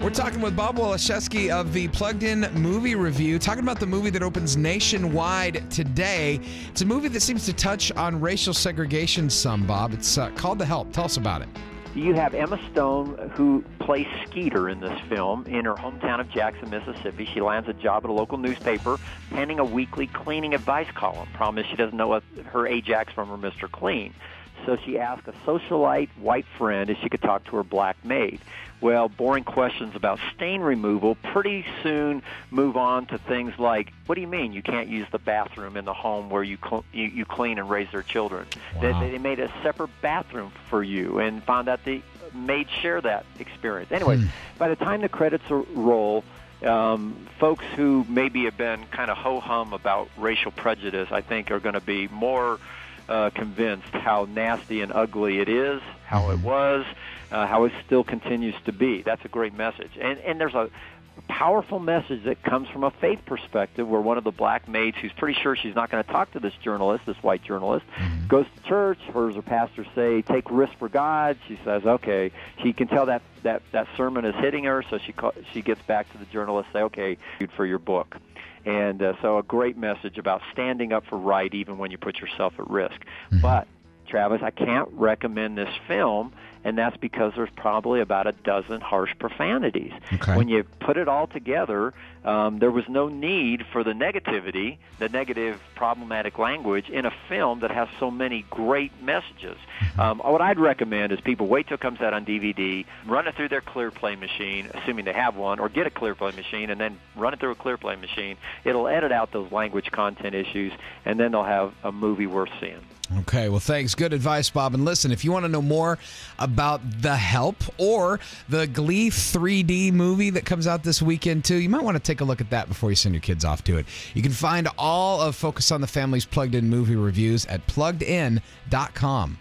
We're talking with Bob Waliszewski of the Plugged In Movie Review, talking about the movie that opens nationwide today. It's a movie that seems to touch on racial segregation some, Bob. It's called The Help. Tell us about it. You have Emma Stone, who plays Skeeter in this film, in her hometown of Jackson, Mississippi. She lands a job at a local newspaper, penning a weekly cleaning advice column. Problem is she doesn't know her Ajax from her Mr. Clean. So she asked a socialite white friend if she could talk to her black maid. Well, boring questions about stain removal pretty soon move on to things like, what do you mean you can't use the bathroom in the home where you clean and raise their children? Wow. They made a separate bathroom for you and found out the maids share that experience. Anyway, by the time the credits roll, folks who maybe have been kind of ho-hum about racial prejudice, I think, are going to be more convinced how nasty and ugly it is, how it was, how it still continues to be. That's a great message. And there's a powerful message that comes from a faith perspective where one of the black maids, who's pretty sure she's not going to talk to this journalist, this white journalist, goes to church, hears her pastor say, take risks for God. She says, okay. She can tell that sermon is hitting her, so she gets back to the journalist, say, okay, for your book. And so a great message about standing up for right even when you put yourself at risk. But, Travis, I can't recommend this film, and that's because there's probably about a dozen harsh profanities. Okay. When you put it all together, there was no need for the negativity, the negative problematic language in a film that has so many great messages. What I'd recommend is people wait till it comes out on DVD, run it through their ClearPlay machine, assuming they have one, or get a ClearPlay machine and then run it through a ClearPlay machine. It'll edit out those language content issues, and then they'll have a movie worth seeing. Okay, well, thanks. Good advice, Bob. And listen, if you want to know more about The Help or the Glee 3D movie that comes out this weekend, too, you might want to take a look at that before you send your kids off to it. You can find all of Focus on the Family's Plugged In movie reviews at pluggedin.com.